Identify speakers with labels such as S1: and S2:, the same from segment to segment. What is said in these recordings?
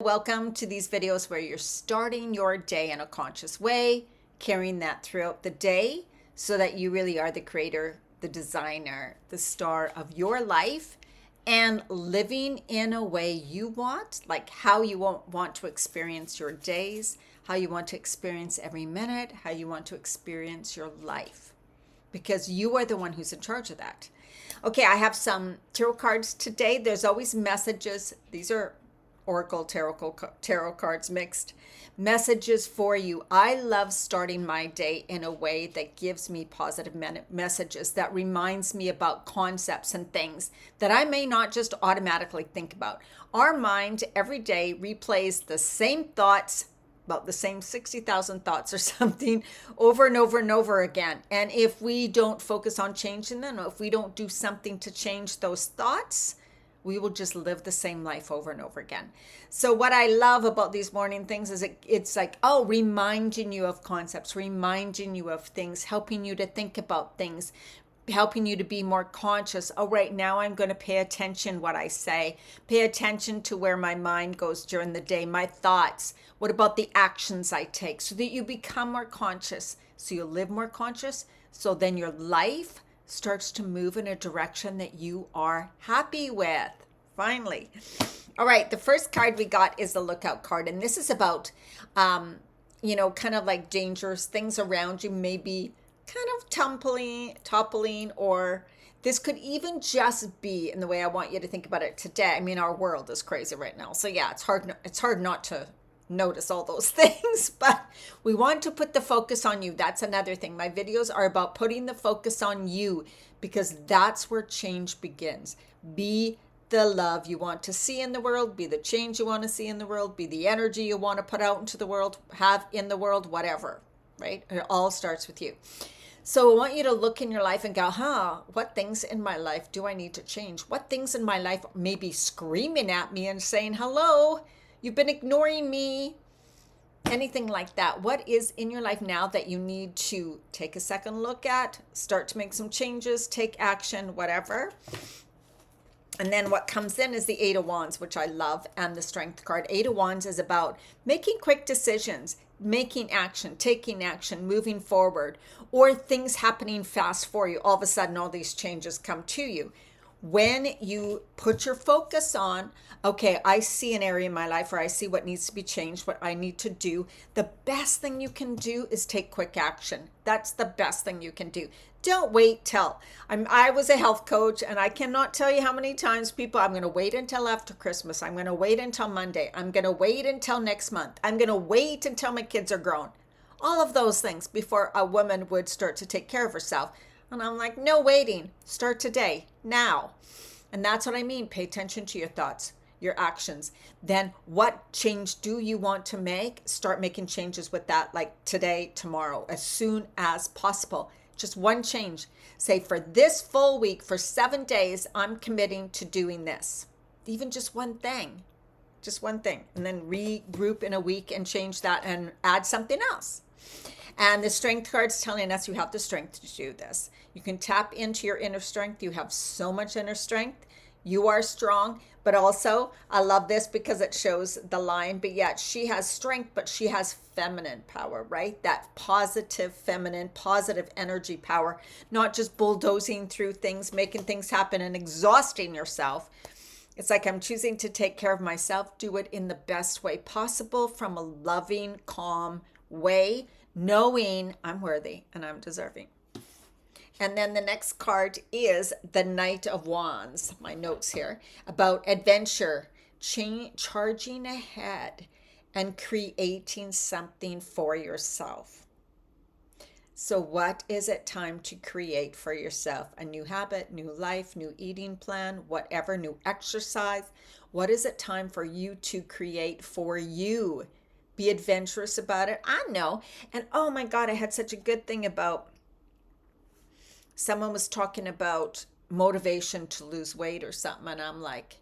S1: Welcome to these videos where you're starting your day in a conscious way, carrying that throughout the day so that you really are the creator, the designer, the star of your life, and living in a way you want, like how you want to experience your days, how you want to experience every minute, how you want to experience your life, because you are the one who's in charge of that. Okay, I have some tarot cards today. There's always messages. These are Oracle tarot cards mixed. Messages for you. I love starting my day in a way that gives me positive messages, that reminds me about concepts and things that I may not just automatically think about. Our mind every day replays the same thoughts, about the same 60,000 thoughts or something, over and over and over again. And if we don't focus on changing them, if we don't do something to change those thoughts, we will just live the same life over and over again. So what I love about these morning things is it's like, reminding you of concepts, reminding you of things, helping you to think about things, helping you to be more conscious. Oh, right now I'm going to pay attention what I say, pay attention to where my mind goes during the day, my thoughts. What about the actions I take, so that you become more conscious, so you live more conscious, so then your life starts to move in a direction that you are happy with. Finally. All right, the first card we got is the Lookout card, and this is about kind of like dangerous things around you, maybe kind of toppling, or this could even just be in the way I want you to think about it today. I mean, our world is crazy right now, so yeah, it's hard not to notice all those things, but we want to put the focus on you. That's another thing. My videos are about putting the focus on you, because that's where change begins. Be the love you want to see in the world, be the change you want to see in the world, be the energy you want to put out into the world, have in the world, whatever, right? It all starts with you. So I want you to look in your life and go, what things in my life do I need to change? What things in my life may be screaming at me and saying, hello, you've been ignoring me, anything like that. What is in your life now that you need to take a second look at, start to make some changes, take action, whatever. And then what comes in is the Eight of Wands, which I love, and the Strength card. Eight of Wands is about making quick decisions, making action, taking action, moving forward, or things happening fast for you. All of a sudden, all these changes come to you. When you put your focus on, okay, I see an area in my life where I see what needs to be changed, what I need to do, the best thing you can do is take quick action. That's the best thing you can do. Don't wait till. I was a health coach, and I cannot tell you how many times I'm going to wait until after Christmas. I'm going to wait until Monday. I'm going to wait until next month. I'm going to wait until my kids are grown. All of those things before a woman would start to take care of herself. And I'm like, no waiting. Start today, now. And that's what I mean. Pay attention to your thoughts, your actions. Then what change do you want to make? Start making changes with that, like today, tomorrow, as soon as possible. Just one change. Say, for this full week, for 7 days, I'm committing to doing this. Even just one thing. Just one thing. And then regroup in a week and change that and add something else. And the Strength card's telling us you have the strength to do this. You can tap into your inner strength. You have so much inner strength. You are strong, but also I love this because it shows the line, but yet she has strength, but she has feminine power, right? That positive, feminine, positive energy power, not just bulldozing through things, making things happen and exhausting yourself. It's like, I'm choosing to take care of myself, do it in the best way possible, from a loving, calm way, knowing I'm worthy and I'm deserving. And then the next card is the Knight of Wands, my notes here, about adventure, charging ahead and creating something for yourself. So what is it time to create for yourself? A new habit, new life, new eating plan, whatever, new exercise. What is it time for you to create for you? Be adventurous about it. I know. And oh my God, I had such a good thing about, someone was talking about motivation to lose weight or something. And I'm like,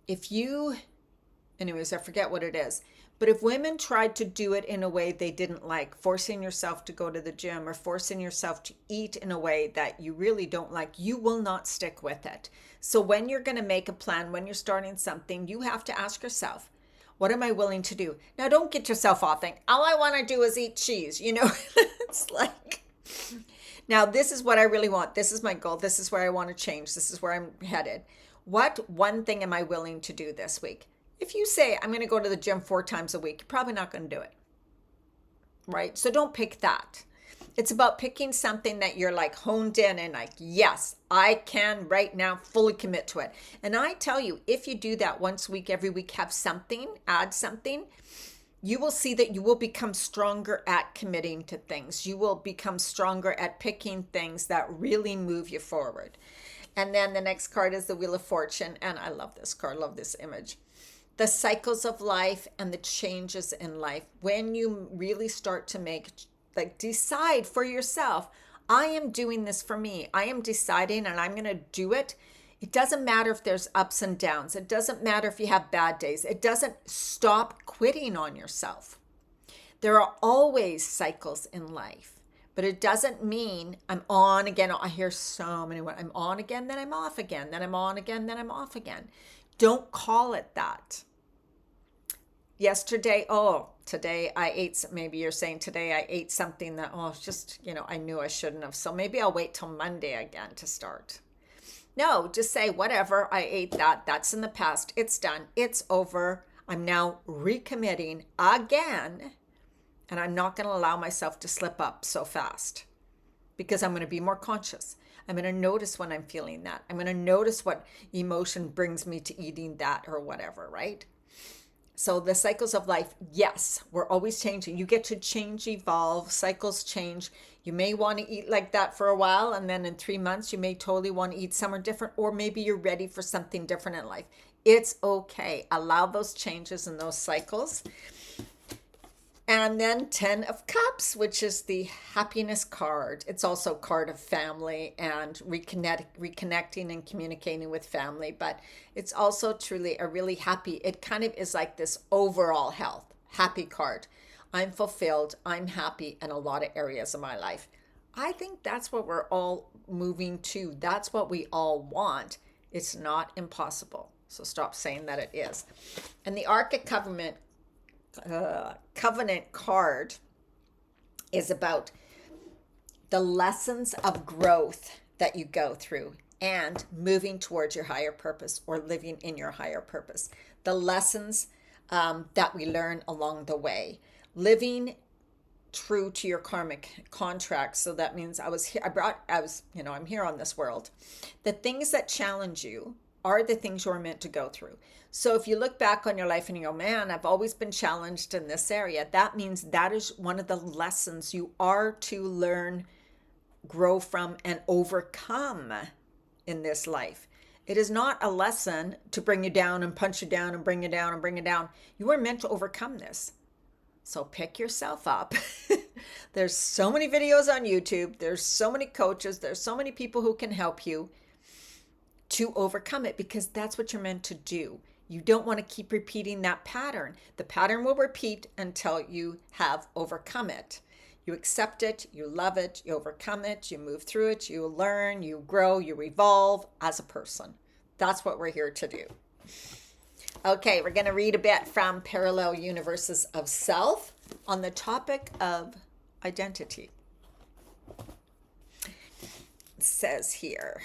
S1: anyways, I forget what it is. But if women tried to do it in a way they didn't like, forcing yourself to go to the gym or forcing yourself to eat in a way that you really don't like, you will not stick with it. So when you're going to make a plan, when you're starting something, you have to ask yourself, What am I willing to do? Now, don't get yourself off thinking, all I want to do is eat cheese. It's like, now this is what I really want. This is my goal. This is where I want to change. This is where I'm headed. What one thing am I willing to do this week? If you say, I'm going to go to the gym 4 times a week, you're probably not going to do it, right? So don't pick that. It's about picking something that you're like honed in and like, yes, I can right now fully commit to it. And I tell you, if you do that once a week, every week, have something, add something, you will see that you will become stronger at committing to things. You will become stronger at picking things that really move you forward. And then the next card is the Wheel of Fortune. And I love this card, love this image. The cycles of life and the changes in life. When you really start to decide for yourself, I am doing this for me. I am deciding and I'm going to do it. It doesn't matter if there's ups and downs. It doesn't matter if you have bad days. It doesn't stop quitting on yourself. There are always cycles in life, but it doesn't mean I'm on again. I hear so many words. I'm on again, then I'm off again, then I'm on again, then I'm off again. Don't call it that. Today I ate, maybe you're saying today I ate something that, it's just, I knew I shouldn't have. So maybe I'll wait till Monday again to start. No, just say, whatever, I ate that. That's in the past. It's done. It's over. I'm now recommitting again. And I'm not going to allow myself to slip up so fast because I'm going to be more conscious. I'm going to notice when I'm feeling that. I'm going to notice what emotion brings me to eating that or whatever, right? So the cycles of life, yes, we're always changing. You get to change, evolve, cycles change. You may want to eat like that for a while, and then in 3 months, you may totally want to eat somewhere different, or maybe you're ready for something different in life. It's okay. Allow those changes and those cycles. And then 10 of Cups, which is the happiness card. It's also a card of family and reconnecting and communicating with family. But it's also truly a really happy, it kind of is like this overall health, happy card. I'm fulfilled, I'm happy in a lot of areas of my life. I think that's what we're all moving to. That's what we all want. It's not impossible. So stop saying that it is. And the Ark of Covenant card is about the lessons of growth that you go through and moving towards your higher purpose or living in your higher purpose. The lessons that we learn along the way, living true to your karmic contract. So that means I'm here on this world. The things that challenge you are the things you're meant to go through. So if you look back on your life and you go, man, I've always been challenged in this area, that means that is one of the lessons you are to learn, grow from, and overcome in this life. It is not a lesson to bring you down and punch you down and bring you down and bring you down. You are meant to overcome this. So pick yourself up. There's so many videos on YouTube. There's so many coaches. There's so many people who can help you to overcome it, because that's what you're meant to do. You don't want to keep repeating that pattern. The pattern will repeat until you have overcome it. You accept it, you love it, you overcome it, you move through it, you learn, you grow, you evolve as a person. That's what we're here to do. Okay, we're going to read a bit from Parallel Universes of Self on the topic of identity. It says here,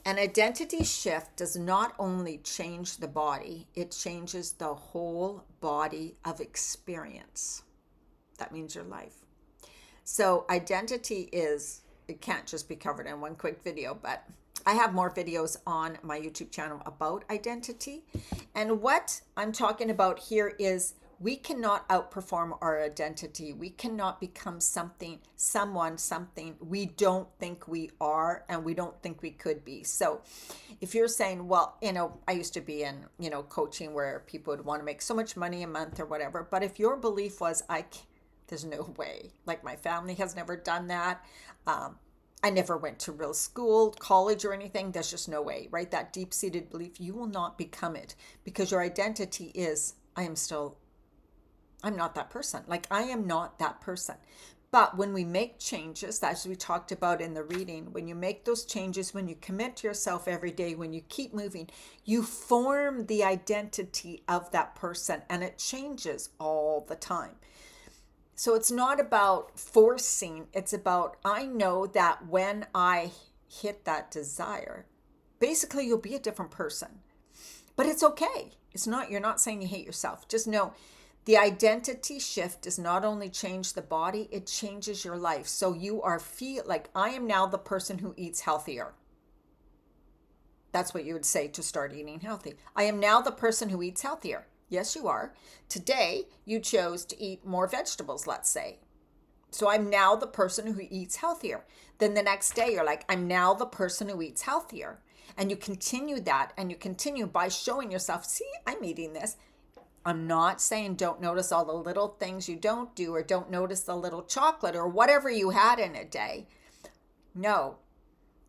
S1: an identity shift does not only change the body, it changes the whole body of experience. That means your life. So identity it can't just be covered in one quick video, but I have more videos on my YouTube channel about identity. And what I'm talking about here is we cannot outperform our identity. We cannot become something we don't think we are and we don't think we could be. So if you're saying, well, I used to be in, coaching where people would want to make so much money a month or whatever. But if your belief was, there's no way, like my family has never done that. I never went to real school, college or anything. There's just no way, right? That deep-seated belief, you will not become it because your identity is, I'm not that person. Like I am not that person. But when we make changes, as we talked about in the reading, when you make those changes, when you commit to yourself every day, when you keep moving, you form the identity of that person, and it changes all the time. So it's not about forcing, it's about, I know that when I hit that desire, basically you'll be a different person. But it's okay. It's not, you're not saying you hate yourself. Just know the identity shift does not only change the body, it changes your life. So you are like, I am now the person who eats healthier. That's what you would say to start eating healthy. I am now the person who eats healthier. Yes, you are. Today, you chose to eat more vegetables, let's say. So I'm now the person who eats healthier. Then the next day, you're like, I'm now the person who eats healthier. And you continue that, and you continue by showing yourself, see, I'm eating this. I'm not saying don't notice all the little things you don't do, or don't notice the little chocolate or whatever you had in a day. No.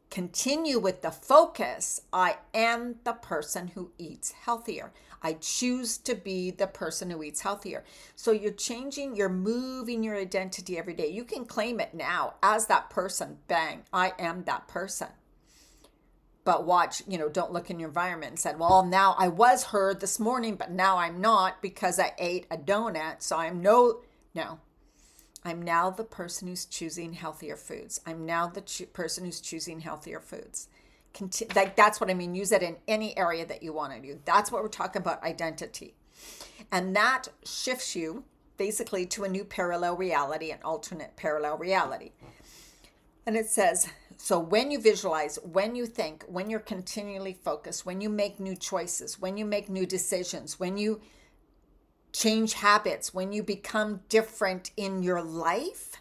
S1: Continue with the focus. I am the person who eats healthier. I choose to be the person who eats healthier. So you're changing, you're moving your identity every day. You can claim it now as that person. Bang, I am that person. But watch, don't look in your environment and said, well, now I was her this morning, but now I'm not because I ate a donut. So no. I'm now the person who's choosing healthier foods. I'm now the person who's choosing healthier foods. That's what I mean. Use it in any area that you want to do. That's what we're talking about, identity. And that shifts you basically to a new parallel reality, an alternate parallel reality. And it says, so when you visualize, when you think, when you're continually focused, when you make new choices, when you make new decisions, when you change habits, when you become different in your life,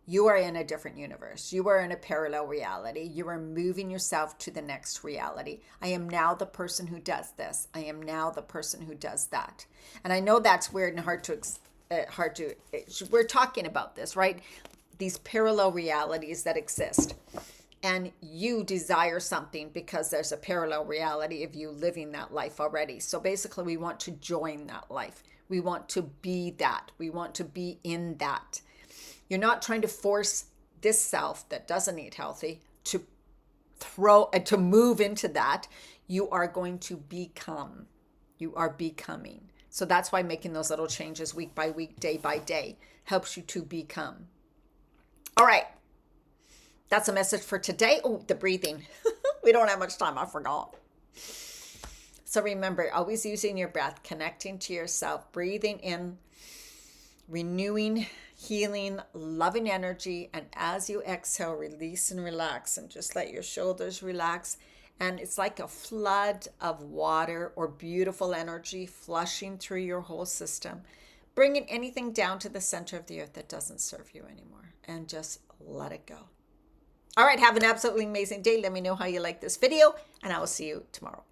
S1: you are in a different universe. You are in a parallel reality. You are moving yourself to the next reality. I am now the person who does this. I am now the person who does that. And I know that's weird and hard to, we're talking about this, right? These parallel realities that exist. And you desire something because there's a parallel reality of you living that life already. So basically, we want to join that life. We want to be that. We want to be in that. You're not trying to force this self that doesn't eat healthy to move into that. You are going to become. You are becoming. So that's why making those little changes week by week, day by day, helps you to become. All right. That's a message for today. Oh, the breathing. We don't have much time. I forgot. So remember, always using your breath, connecting to yourself, breathing in, renewing, healing, loving energy. And as you exhale, release and relax, and just let your shoulders relax. And it's like a flood of water or beautiful energy flushing through your whole system, bringing anything down to the center of the earth that doesn't serve you anymore, and just let it go. All right, have an absolutely amazing day. Let me know how you like this video, and I will see you tomorrow.